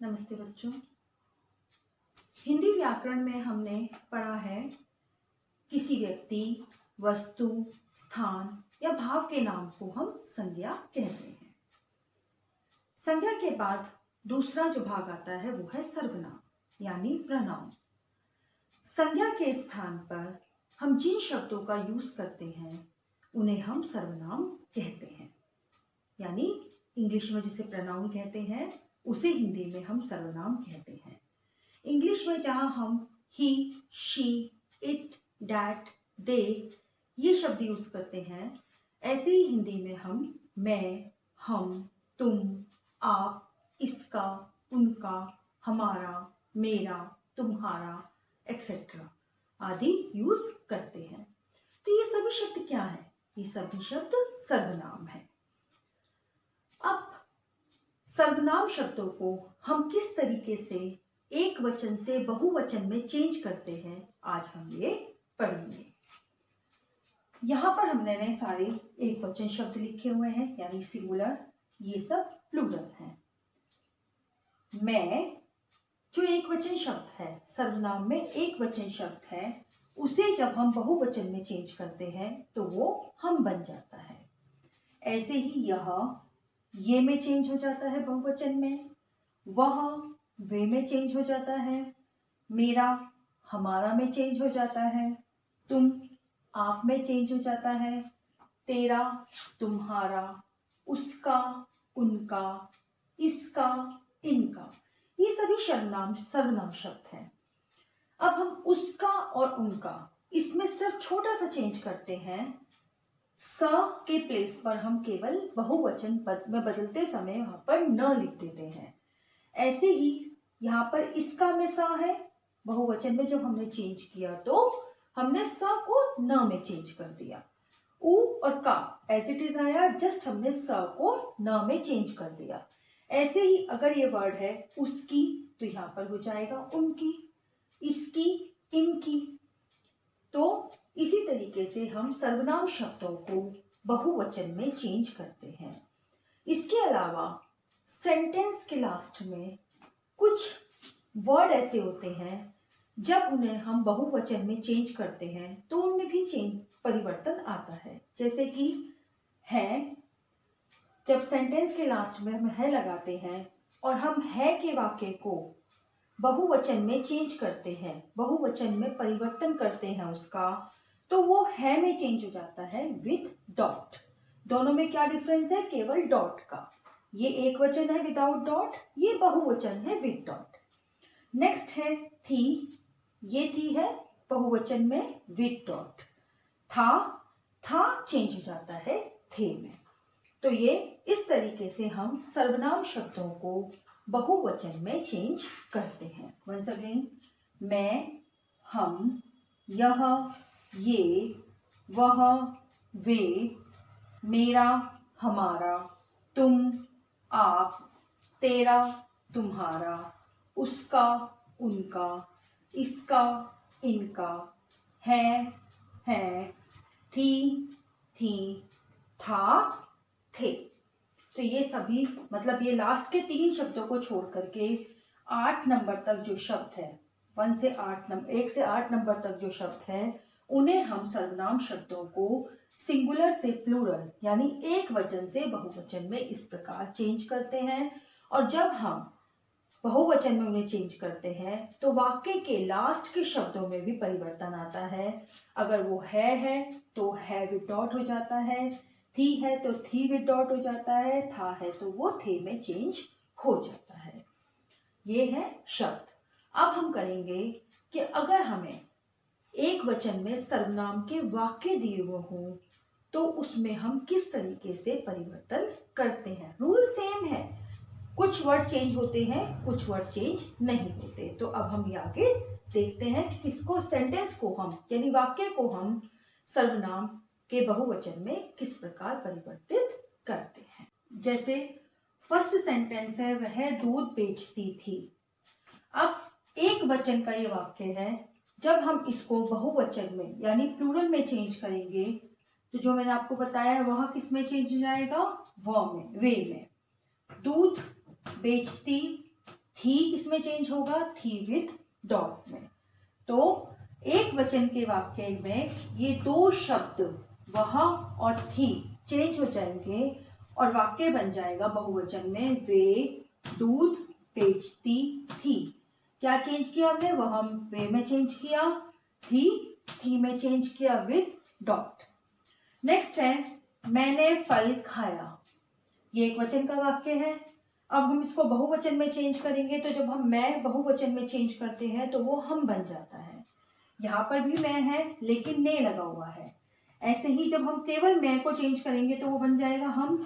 नमस्ते बच्चों। हिंदी व्याकरण में हमने पढ़ा है किसी व्यक्ति, वस्तु, स्थान या भाव के नाम को हम संज्ञा कहते हैं। संज्ञा के बाद दूसरा जो भाग आता है वो है सर्वनाम यानी प्रनाउन। संज्ञा के स्थान पर हम जिन शब्दों का यूज करते हैं उन्हें हम सर्वनाम कहते हैं। यानी इंग्लिश में जिसे प्रनाउन कहते हैं उसे हिंदी में हम सर्वनाम कहते हैं। इंग्लिश में जहां हम ही, शी, इट, डैट, दे ये शब्द यूज करते हैं, ऐसे ही हिंदी में हम मैं, हम, तुम, आप, इसका, उनका, हमारा, मेरा, तुम्हारा एक्सेट्रा आदि यूज करते हैं। तो ये सभी शब्द क्या है? ये सभी शब्द सर्वनाम है। अब सर्वनाम शब्दों को हम किस तरीके से एक वचन से बहुवचन में चेंज करते हैं आज हम ये पढ़ेंगे। यहां पर हमने सारे एक वचन शब्द लिखे हुए हैं यानी सिंगुलर, ये सब प्लूरल हैं। मैं जो एक वचन शब्द है, सर्वनाम में एक वचन शब्द है, उसे जब हम बहुवचन में चेंज करते हैं तो वो हम बन जाता है। ऐसे ही यह ये में चेंज हो जाता है बहुवचन में, वह वे में चेंज हो जाता है, मेरा हमारा में चेंज हो जाता है, तुम आप में चेंज हो जाता है, तेरा तुम्हारा, उसका उनका, इसका इनका, ये सभी सर्वनाम शब्द हैं। अब हम उसका और उनका इसमें सिर्फ छोटा सा चेंज करते हैं। स के प्लेस पर हम केवल बहुवचन पद में बदलते समय वहां पर न लिख देते हैं। ऐसे ही यहाँ पर इसका में स है, बहुवचन में जब हमने चेंज किया तो हमने स को न में चेंज कर दिया। उ और का एज इट इज आया, जस्ट हमने स को न में चेंज कर दिया। ऐसे ही अगर ये वर्ड है उसकी तो यहाँ पर हो जाएगा उनकी, इसकी इनकी। तो इसी तरीके से हम सर्वनाम शब्दों को बहुवचन में चेंज करते हैं। इसके अलावा सेंटेंस के लास्ट में कुछ वर्ड ऐसे होते हैं जब उन्हें हम बहुवचन में चेंज करते हैं तो उनमें भी परिवर्तन आता है। जैसे कि है, जब सेंटेंस के लास्ट में हम है लगाते हैं और हम है के वाक्य को बहुवचन में चेंज करते हैं, बहुवचन में परिवर्तन करते हैं उसका, तो वो है में चेंज हो जाता है विद डॉट। दोनों में क्या डिफरेंस है? केवल डॉट का। ये एक वचन है विदाउट डॉट, ये बहुवचन है विद डॉट। नेक्स्ट है थी, ये थी है बहुवचन में विद डॉट। था चेंज हो जाता है थे में। तो ये इस तरीके से हम सर्वनाम शब्दों को बहुवचन में चेंज करते हैं। वंस अगेन, मैं, हम, यह, ये, वह, वे, मेरा, हमारा, तुम, आप, तेरा, तुम्हारा, उसका, उनका, इसका, इनका, है, थी, था, थे। तो ये सभी मतलब ये लास्ट के 3 शब्दों को छोड़ करके 8 नंबर तक जो शब्द है, 1 से 8 नंबर तक जो शब्द है, उन्हें हम सर्वनाम शब्दों को सिंगुलर से प्लूरल यानी एक वचन से बहुवचन में इस प्रकार चेंज करते हैं। और जब हम बहुवचन में उन्हें चेंज करते हैं तो वाक्य के लास्ट के शब्दों में भी परिवर्तन आता है। अगर वो है तो है विद डॉट हो जाता है, थी है तो थी विद डॉट हो जाता है, था है तो वो थे में चेंज हो जाता है। ये है शब्द। अब हम करेंगे कि अगर हमें एक वचन में सर्वनाम के वाक्य दिए हुए हों तो उसमें हम किस तरीके से परिवर्तन करते हैं। रूल सेम है, कुछ वर्ड चेंज होते हैं, कुछ वर्ड चेंज नहीं होते। तो अब हम आगे देखते हैं कि किसको, सेंटेंस को हम यानी वाक्य को हम सर्वनाम के बहुवचन में किस प्रकार परिवर्तित करते हैं। जैसे फर्स्ट सेंटेंस है, वह दूध बेचती थी। अब एक वचन का ये वाक्य है, जब हम इसको बहुवचन में यानी प्लूरल में चेंज करेंगे तो जो मैंने आपको बताया है वह किस में चेंज हो जाएगा? वह में, वे में। दूध बेचती थी किसमें चेंज होगा, थी विद डॉट में। तो एक वचन के वाक्य में ये दो शब्द वह और थी चेंज हो जाएंगे और वाक्य बन जाएगा बहुवचन में, वे दूध बेचती थी। क्या चेंज किया हमने, वह हम वे में चेंज किया, थी में चेंज किया विद डॉट। नेक्स्ट है मैंने फल खाया। ये एक वचन का वाक्य है। अब हम इसको बहुवचन में चेंज करेंगे, तो जब हम मैं बहुवचन में चेंज करते हैं तो वो हम बन जाता है। यहाँ पर भी मैं है लेकिन ने लगा हुआ है। ऐसे ही जब हम केवल मैं को चेंज करेंगे तो वो बन जाएगा हम,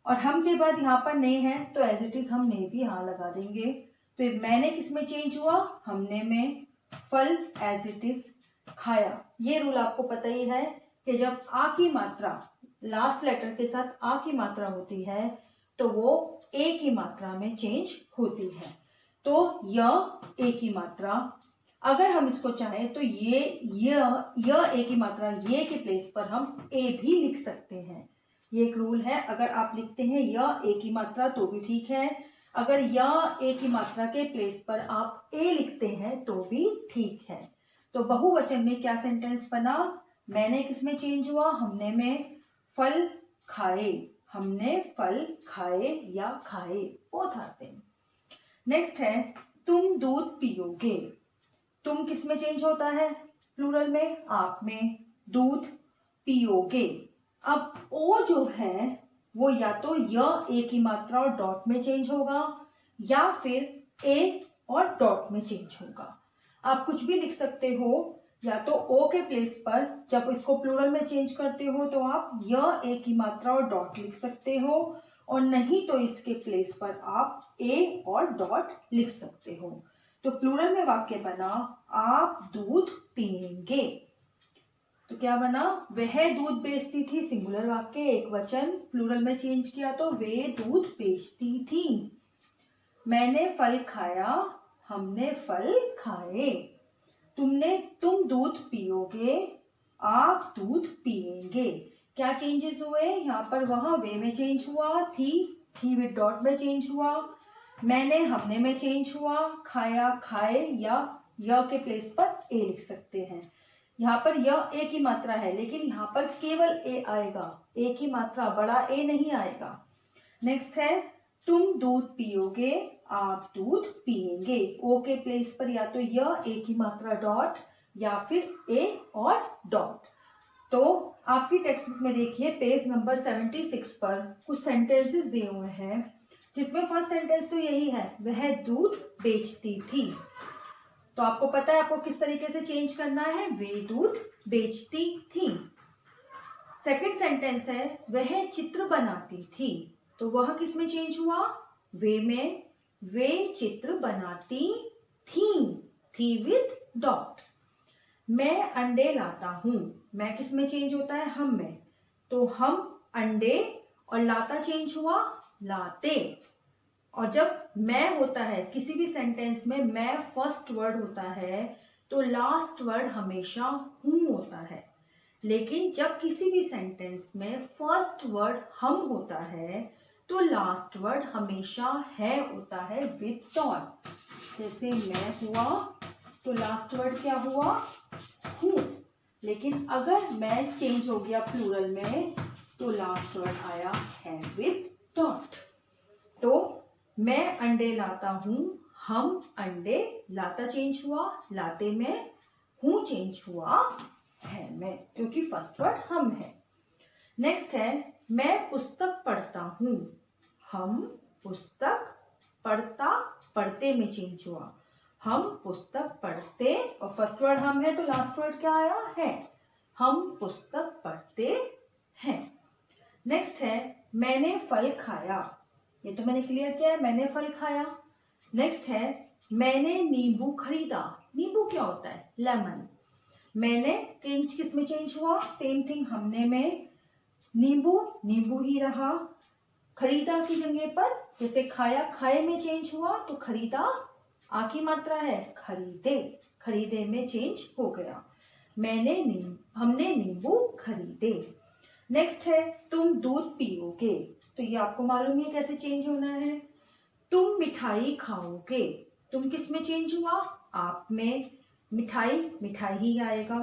और हम के बाद यहाँ पर ने है तो एज इट इज हम ने भी यहाँ लगा देंगे। तो ये मैंने किसमें चेंज हुआ, हमने में, फल एज इट इज खाया। ये रूल आपको पता ही है कि जब आ की मात्रा लास्ट लेटर के साथ आ की मात्रा होती है तो वो ए की मात्रा में चेंज होती है। तो य ए की मात्रा, अगर हम इसको चाहें तो ये ए की मात्रा ये के प्लेस पर हम ए भी लिख सकते हैं। ये एक रूल है, अगर आप लिखते हैं य ए की मात्रा तो भी ठीक है, अगर य ए की मात्रा के प्लेस पर आप ए लिखते हैं तो भी ठीक है। तो बहुवचन में क्या सेंटेंस बना, मैंने किसमें चेंज हुआ, हमने में, फल खाए, हमने फल खाए या खाए, बोथ आर सेम। नेक्स्ट है तुम दूध पियोगे। तुम किसमें चेंज होता है, प्लूरल में, आप में, दूध पियोगे। अब ओ जो है वो या तो य ए की मात्रा और डॉट में चेंज होगा या फिर ए और डॉट में चेंज होगा। आप कुछ भी लिख सकते हो, या तो ओ के प्लेस पर जब इसको प्लूरल में चेंज करते हो तो आप य ए की मात्रा और डॉट लिख सकते हो, और नहीं तो इसके प्लेस पर आप ए और डॉट लिख सकते हो। तो प्लूरल में वाक्य बना आप दूध पिएंगे। तो क्या बना, वह दूध बेचती थी, सिंगुलर वाक्य एक वचन, प्लूरल में चेंज किया तो वे दूध बेचती थी। मैंने फल खाया, हमने फल खाए। तुम दूध पियोगे, आप दूध पिएंगे। क्या चेंजेस हुए यहाँ पर, वहां वे में चेंज हुआ, थी विद डॉट में चेंज हुआ, मैंने हमने में चेंज हुआ, खाया खाए या य के प्लेस पर ए लिख सकते हैं। यहाँ पर य ए की मात्रा है लेकिन यहाँ पर केवल ए आएगा, ए की मात्रा, बड़ा ए नहीं आएगा। नेक्स्ट है तुम दूध पियोगे, आप दूध पिएंगे। ओ के प्लेस पर या तो य ए की मात्रा डॉट या फिर ए और डॉट। तो आपकी टेक्स्ट बुक में देखिए पेज नंबर 76 पर कुछ सेंटेंसेस दिए हुए हैं, जिसमें फर्स्ट सेंटेंस तो यही है, वह दूध बेचती थी। तो आपको पता है आपको किस तरीके से चेंज करना है, वे दूध बेचती थी। सेकंड सेंटेंस है वह चित्र बनाती थी। तो वह किस में चेंज हुआ, वे में, वे चित्र बनाती थी विद डॉट। मैं अंडे लाता हूं, मैं किस में चेंज होता है, हम में, तो हम अंडे, और लाता चेंज हुआ लाते। और जब मैं होता है किसी भी सेंटेंस में, मैं फर्स्ट वर्ड होता है तो लास्ट वर्ड हमेशा हूं होता है। लेकिन जब किसी भी सेंटेंस में फर्स्ट वर्ड हम होता है तो लास्ट वर्ड हमेशा है होता है विद डॉट। जैसे मैं हुआ तो लास्ट वर्ड क्या हुआ, हूं। लेकिन अगर मैं चेंज हो गया प्लूरल में तो लास्ट वर्ड आया है विद डॉट। तो मैं अंडे लाता हूं, हम अंडे, लाता चेंज हुआ लाते में, हूं चेंज हुआ है में, क्योंकि फर्स्ट वर्ड हम है। नेक्स्ट है मैं पुस्तक पढ़ता हूं, हम पुस्तक, पढ़ता पढ़ते में चेंज हुआ, हम पुस्तक पढ़ते, और फर्स्ट वर्ड हम है तो लास्ट वर्ड क्या आया है, हम पुस्तक पढ़ते हैं। नेक्स्ट है मैंने फल खाया, ये तो मैंने क्लियर किया है, मैंने फल खाया। नेक्स्ट है मैंने नींबू खरीदा, नींबू क्या होता है, लेमन। मैंने किस में चेंज हुआ, सेम थिंग, हमने में, नींबू नींबू ही रहा। खरीदा की जगह पर जैसे खाया खाए में चेंज हुआ तो खरीदा आ की मात्रा है, खरीदे, खरीदे में चेंज हो गया। हमने नींबू खरीदे। नेक्स्ट है तुम दूध पियोगे, तो ये आपको मालूम है कैसे चेंज होना है। तुम मिठाई खाओगे, तुम किस में चेंज हुआ, आप में, मिठाई मिठाई ही आएगा,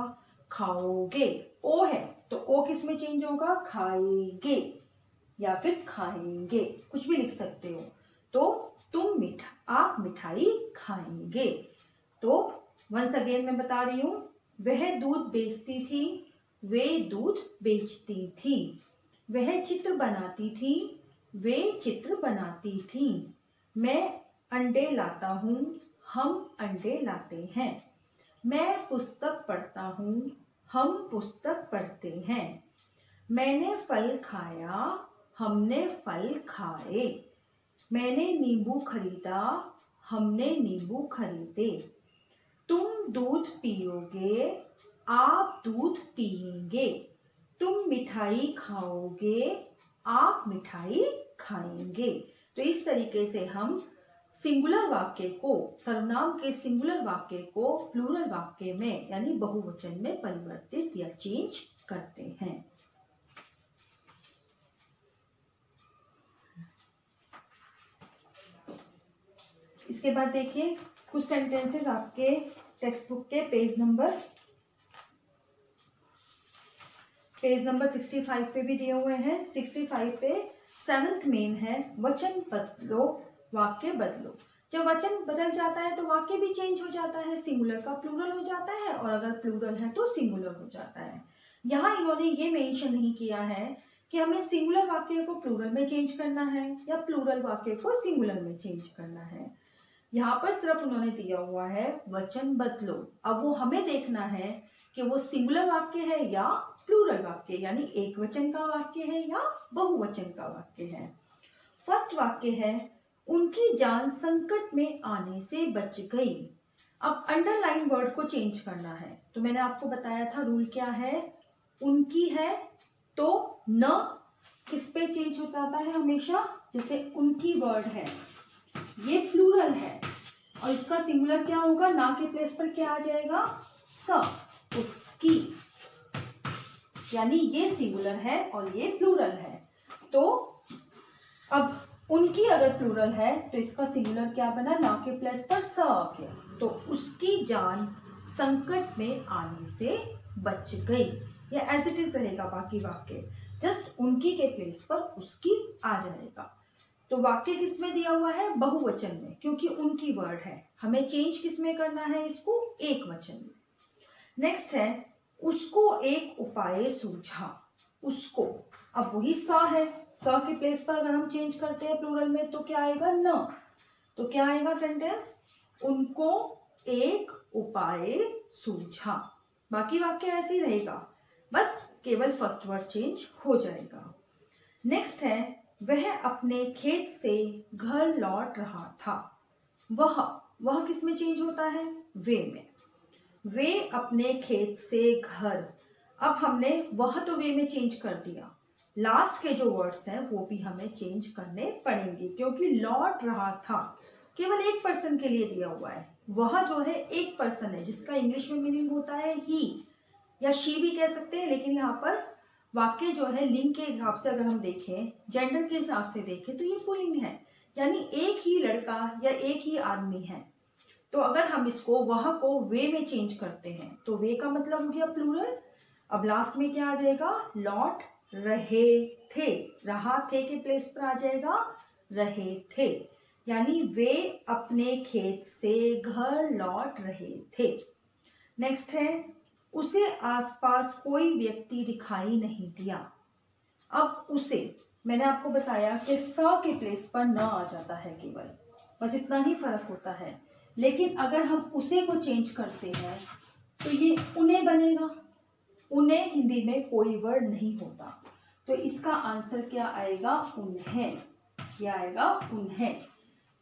खाओगे ओ है तो ओ किस में चेंज होगा, खाएगे या फिर खाएंगे, कुछ भी लिख सकते हो। तो आप मिठाई खाएंगे। तो वंस अगेन मैं बता रही हूं, वह दूध बेचती थी, वे दूध बेचती थी, वह चित्र बनाती थी, वे चित्र बनाती थी, मैं अंडे लाता हूँ, हम अंडे लाते हैं, मैं पुस्तक पढ़ता हूँ, हम पुस्तक पढ़ते हैं, मैंने फल खाया, हमने फल खाए, मैंने नींबू खरीदा, हमने नींबू खरीदे, तुम दूध पियोगे, आप दूध पिएंगे, तुम मिठाई खाओगे, आप मिठाई खाएंगे। तो इस तरीके से हम सिंगुलर वाक्य को, सर्वनाम के सिंगुलर वाक्य को प्लूरल वाक्य में यानी बहुवचन में परिवर्तित या चेंज करते हैं। इसके बाद देखिए कुछ सेंटेंसेस आपके टेक्स्ट बुक के पेज नंबर 65 पे भी दिए हुए हैं। 65 पे 7th मेन है, वचन बदलो वाक्य बदलो। जब वचन बदल जाता है तो वाक्य भी चेंज हो जाता है, सिंगुलर का प्लूरल हो जाता है और अगर प्लूरल है तो सिंगुलर हो जाता है। यहाँ इन्होंने ये मेंशन नहीं किया है कि हमें सिंगुलर वाक्य को प्लूरल में चेंज करना है या प्लूरल वाक्य को सिंगुलर में चेंज करना है। यहाँ पर सिर्फ उन्होंने दिया हुआ है वचन बदलो। अब वो हमें देखना है कि वो सिंगुलर वाक्य है या प्लूरल वाक्य, यानी एक वचन का वाक्य है या बहुवचन का वाक्य है। फर्स्ट वाक्य है, उनकी जान संकट में आने से बच गई। अब अंडरलाइन वर्ड को चेंज करना है, तो मैंने आपको बताया था रूल क्या है, उनकी है तो न किस पे चेंज हो जाता है हमेशा, जैसे उनकी वर्ड है ये प्लूरल है और इसका सिंगुलर क्या होगा, ना के प्लेस पर क्या आ जाएगा, स, उसकी, यानी ये सिंगुलर है और ये प्लूरल है। तो अब उनकी अगर प्लूरल है तो इसका सिंगुलर क्या बना, ना के प्लेस पर स आ गया, तो उसकी जान संकट में आने से बच गई, या एज इट इज रहेगा बाकी वाक्य, जस्ट उनकी के प्लेस पर उसकी आ जाएगा। तो वाक्य किस में दिया हुआ है, बहुवचन में, क्योंकि उनकी वर्ड है, हमें चेंज किस में करना है, इसको एक वचन में। नेक्स्ट है, उसको एक उपाय सूझा, उसको, अब वही स है, स के प्लेस पर अगर हम चेंज करते हैं प्लूरल में तो क्या आएगा, न, तो क्या आएगा सेंटेंस, उनको एक उपाय सूझा। बाकी वाक्य ऐसे ही रहेगा, बस केवल फर्स्ट वर्ड चेंज हो जाएगा। नेक्स्ट है, वह अपने खेत से घर लौट रहा था, वह किस में चेंज होता है, वे में, वे अपने खेत से घर। अब हमने वह तो वे में चेंज कर दिया, लास्ट के जो वर्ड्स हैं वो भी हमें चेंज करने पड़ेंगे, क्योंकि लौट रहा था केवल एक पर्सन के लिए दिया हुआ है, वह जो है एक पर्सन है जिसका इंग्लिश में मीनिंग होता है ही या शी भी कह सकते हैं, लेकिन यहाँ पर वाक्य जो है लिंग के हिसाब से अगर हम देखें, जेंडर के हिसाब से देखें तो ये पुल्लिंग है, यानी एक ही लड़का या एक ही आदमी है। तो अगर हम इसको वह को वे में चेंज करते हैं तो वे का मतलब हो गया प्लूरल। अब लास्ट में क्या आ जाएगा, लौट रहे थे, रहा थे के प्लेस पर आ जाएगा रहे थे, यानी वे अपने खेत से घर लौट रहे थे। नेक्स्ट है, उसे आसपास कोई व्यक्ति दिखाई नहीं दिया। अब उसे मैंने आपको बताया कि स के प्लेस पर न आ जाता है केवल, बस इतना ही फर्क होता है, लेकिन अगर हम उसे को चेंज करते हैं तो ये उन्हें बनेगा। उन्हें हिंदी में कोई वर्ड नहीं होता, तो इसका आंसर क्या आएगा, उन्हें, क्या आएगा, उन्हें,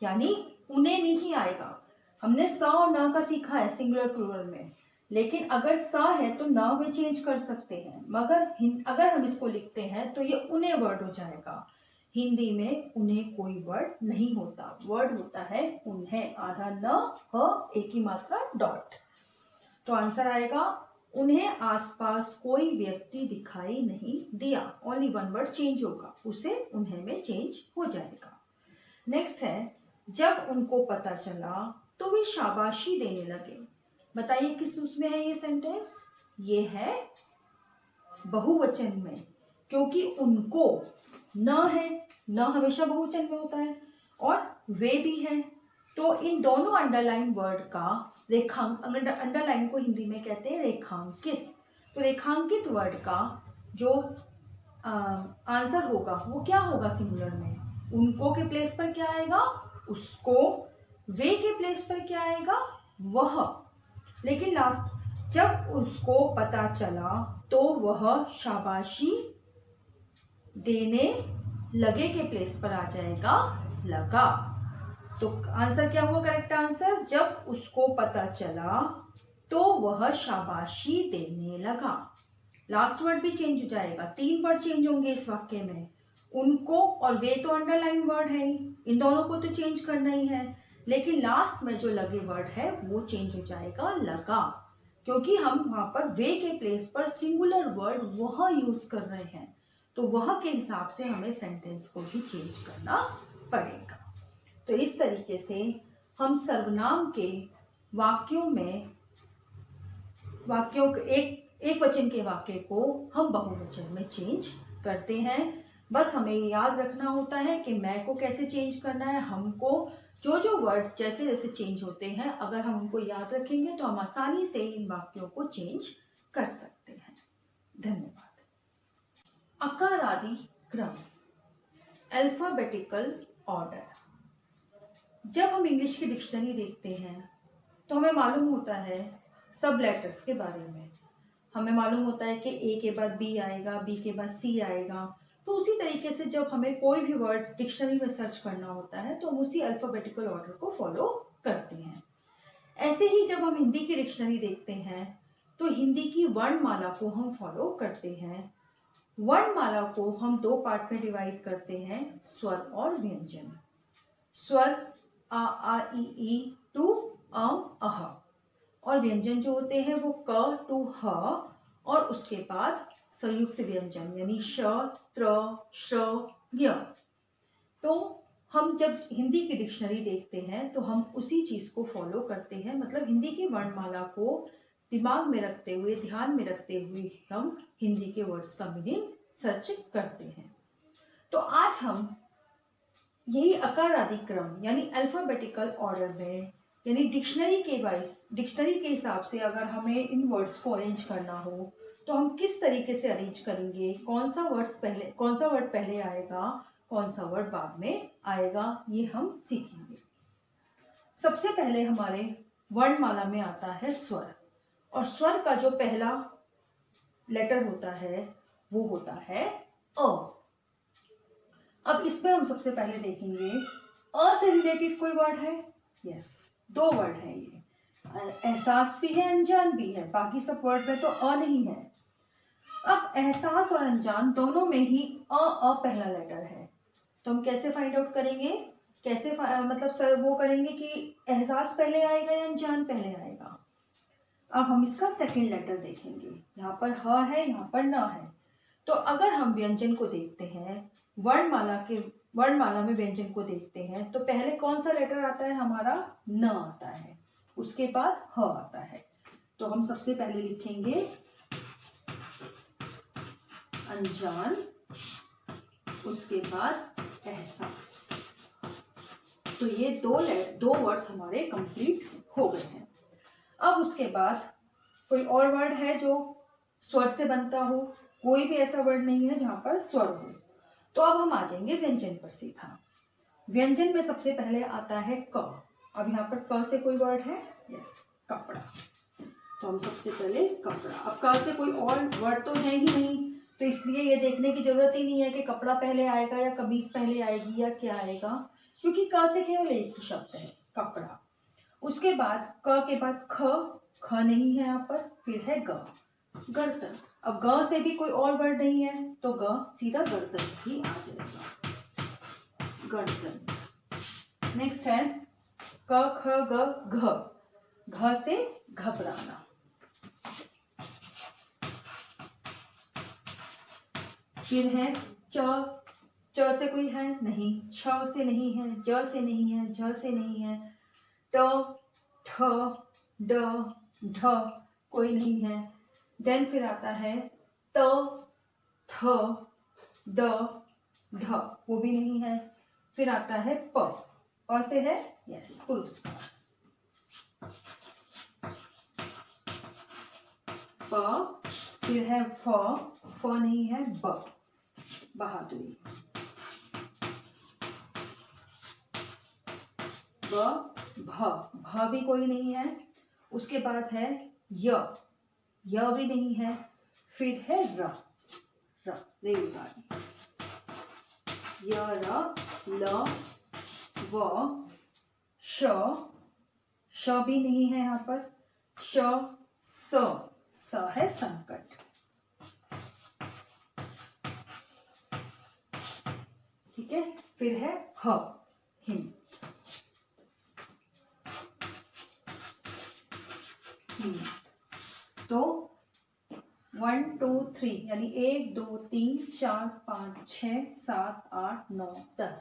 यानी उन्हें नहीं आएगा। हमने स और न का सीखा है सिंगुलर प्लूरल में, लेकिन अगर स है तो न में चेंज कर सकते हैं, मगर अगर हम इसको लिखते हैं तो ये उन्हें वर्ड हो जाएगा। हिंदी में उन्हें कोई वर्ड नहीं होता, वर्ड होता है उन्हें, आधा न, ह, एक ही मात्रा, डॉट। तो आंसर आएगा, उन्हें आसपास कोई व्यक्ति दिखाई नहीं दिया, ओनली वन वर्ड चेंज होगा, उसे उन्हें में चेंज हो जाएगा। नेक्स्ट है, जब उनको पता चला तो वे शाबाशी देने लगे। बताइए किस उसमें है ये सेंटेंस? ये है बहुवचन में, क्योंकि उनको न है, न हमेशा बहुवचन में होता है, और वे भी है। तो इन दोनों अंडरलाइन वर्ड का अंडरलाइन को हिंदी में कहते हैं रेखांकित। तो रेखांकित वर्ड का जो आंसर होगा वो क्या होगा सिंगुलर में? उनको के प्लेस पर क्या आएगा? उसको। वे के प्लेस पर क्या आएगा? वह। लेकिन लास्ट जब उसको पता चला तो वह शाबाशी देने लगे के प्लेस पर आ जाएगा लगा। तो आंसर क्या हुआ? करेक्ट आंसर, जब उसको पता चला तो वह शाबाशी देने लगा। लास्ट वर्ड भी चेंज हो जाएगा, 3 वर्ड चेंज होंगे इस वाक्य में। उनको और वे तो अंडरलाइन वर्ड है ही, इन दोनों को तो चेंज करना ही है, लेकिन लास्ट में जो लगे वर्ड है वो चेंज हो जाएगा लगा, क्योंकि हम वहां पर वे के प्लेस पर सिंगुलर वर्ड वह यूज कर रहे हैं, तो वह के हिसाब से हमें सेंटेंस को भी चेंज करना पड़ेगा। तो इस तरीके से हम सर्वनाम के वाक्यों एक वचन के वाक्य को हम बहुवचन में चेंज करते हैं। बस हमें याद रखना होता है कि मैं को कैसे चेंज करना है, हमको जो वर्ड जैसे जैसे चेंज होते हैं, अगर हम उनको याद रखेंगे तो हम आसानी से इन वाक्यों को चेंज कर सकते हैं। धन्यवाद। आकार आदि क्रम, अल्फाबेटिकल ऑर्डर। जब हम इंग्लिश की डिक्शनरी देखते हैं तो हमें मालूम होता है सब लेटर्स के बारे में। हमें मालूम होता है कि ए के बाद बी आएगा, बी के बाद सी आएगा। तो उसी तरीके से जब हमें कोई भी वर्ड डिक्शनरी में सर्च करना होता है तो हम उसी अल्फाबेटिकल ऑर्डर को फॉलो करते हैं। ऐसे ही जब हम हिंदी की डिक्शनरी देखते हैं तो हिंदी की वर्णमाला को हम फॉलो करते हैं। वर्णमाला को हम 2 पार्ट में डिवाइड करते हैं, स्वर और व्यंजन। स्वर आ ई टू अह, और व्यंजन जो होते हैं वो क टू ह, और उसके बाद संयुक्त व्यंजन यानी श, त्र, श्र, य। तो हम जब हिंदी की डिक्शनरी देखते हैं तो हम उसी चीज को फॉलो करते हैं, मतलब हिंदी की वर्णमाला को दिमाग में रखते हुए, ध्यान में रखते हुए हम हिंदी के वर्ड्स का मीनिंग सर्च करते हैं। तो आज हम यही आकार आदि क्रम यानी अल्फाबेटिकल ऑर्डर में, यानी डिक्शनरी के हिसाब से अगर हमें इन वर्ड्स को अरेंज करना हो तो हम किस तरीके से अरेंज करेंगे, कौन सा वर्ड पहले आएगा, कौन सा वर्ड बाद में आएगा, ये हम सीखेंगे। सबसे पहले हमारे वर्णमाला में आता है स्वर, और स्वर का जो पहला लेटर होता है वो होता है अ। अब इसमें हम सबसे पहले देखेंगे अ से रिलेटेड कोई वर्ड है? यस, 2 वर्ड है ये, एहसास भी है, अनजान भी है। बाकी सब वर्ड में तो अ नहीं है। अब एहसास और अनजान दोनों में ही अ पहला लेटर है, तो हम कैसे फाइंड आउट करेंगे, कैसे मतलब सर वो करेंगे कि एहसास पहले आएगा या अनजान पहले आएगा। अब हम इसका सेकंड लेटर देखेंगे, यहाँ पर ह है, यहाँ पर न है। तो अगर हम व्यंजन को देखते हैं, वर्णमाला में व्यंजन को देखते हैं, तो पहले कौन सा लेटर आता है हमारा? न आता है, उसके बाद ह आता है। तो हम सबसे पहले लिखेंगे अनजान, उसके बाद एहसास। तो ये दो वर्ड्स हमारे कंप्लीट हो गए हैं। अब उसके बाद कोई और वर्ड है जो स्वर से बनता हो? कोई भी ऐसा वर्ड नहीं है जहां पर स्वर हो। तो अब हम आ जाएंगे व्यंजन पर सीधा। व्यंजन में सबसे पहले आता है क। अब यहाँ पर क से कोई वर्ड है? यस, कपड़ा। तो हम सबसे पहले कपड़ा। अब क से कोई और वर्ड तो है ही नहीं, तो इसलिए ये देखने की जरूरत ही नहीं है कि कपड़ा पहले आएगा या कमीज पहले आएगी या क्या आएगा, क्योंकि क से केवल एक ही शब्द है, कपड़ा। उसके बाद क के बाद ख नहीं है यहाँ पर, फिर है ग, गर्दन। अब ग से भी कोई और वर्ड नहीं है, तो ग सीधा गर्दन ही आ जाएगा, गर्दन। नेक्स्ट है क ख ग घ, घ से घबराना। फिर है च च से कोई है नहीं, छ से नहीं है, ज से नहीं है, झ से नहीं है, ट, ठ, ड, ढ कोई नहीं है। देन फिर आता है त, थ, द, ध वो भी नहीं है। फिर आता है प से है यस पुरस्कार। प, फिर है फ नहीं है, बहादुरी। भ भी कोई नहीं है। उसके बाद है य भी नहीं है। फिर है र रेलगाड़ी। य, र, ल, व, श भी नहीं है यहाँ पर। स है संकट। ठीक है, फिर है हिम। तो 1 2 3 यानी 1 2 3 4 5 6 7 8 9 10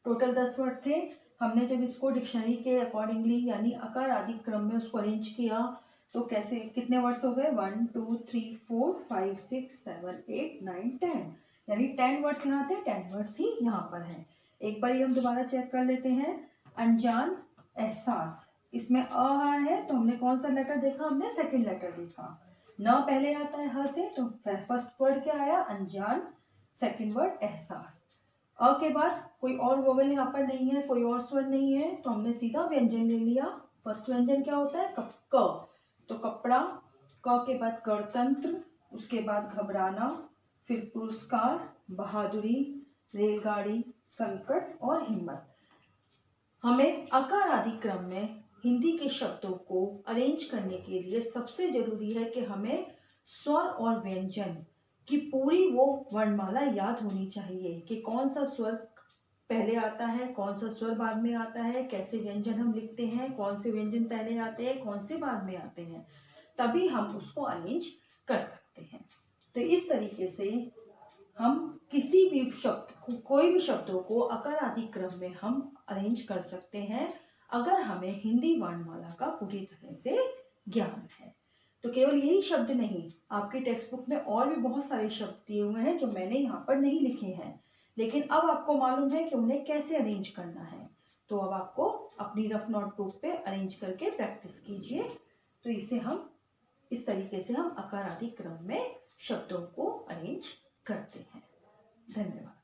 टोटल 10 वर्ड थे। हमने जब इसको डिक्शनरी के अकॉर्डिंगली यानी आकार आदि क्रम में उसको अरेंज किया तो कैसे कितने वर्ड्स हो गए 1 2 3 4 5 6 7 8 9 10 यानी 10 वर्ड्स यहाँ थे, 10 वर्ड्स ही यहाँ पर हैं। एक बार हम दोबारा चेक कर लेते हैं। अनजान एहसास, इसमें अ है तो हमने कौन सा लेटर देखा, हमने सेकंड लेटर देखा। न पहले आता है ह से तो फर्स्ट वर्ड क्या आया अनजान, सेकंड वर्ड एहसास। अ के बाद कोई और वोवेल यहाँ पर नहीं है, कोई और स्वर नहीं है तो हमने सीधा व्यंजन ले लिया। फर्स्ट व्यंजन क्या होता है क तो कपड़ा, क के बाद गणतंत्र, उसके बाद घबराना, फिर पुरस्कार, बहादुरी, रेलगाड़ी, संकट और हिम्मत। हमें आकार आदि क्रम में हिंदी के शब्दों को अरेंज करने के लिए सबसे जरूरी है कि हमें स्वर और व्यंजन की पूरी वो वर्णमाला याद होनी चाहिए कि कौन सा स्वर पहले आता है, कौन सा स्वर बाद में आता है, कैसे व्यंजन हम लिखते हैं, कौन से व्यंजन पहले आते हैं, कौन से बाद में आते हैं, तभी हम उसको अरेंज कर सकते हैं। तो इस तरीके से हम किसी भी शब्द कोई भी शब्दों को आकार आदि क्रम में हम अरेंज कर सकते हैं अगर हमें हिंदी वर्णमाला का पूरी तरह से ज्ञान है। तो केवल यही शब्द नहीं, आपके टेक्स्ट बुक में और भी बहुत सारे शब्द दिए हुए हैं जो मैंने यहाँ पर नहीं लिखे हैं, लेकिन अब आपको मालूम है कि उन्हें कैसे अरेंज करना है। तो अब आपको अपनी रफ नोटबुक पे अरेंज करके प्रैक्टिस कीजिए। तो इस तरीके से हम आकार आदि क्रम में शब्दों को अरेंज करते हैं। धन्यवाद।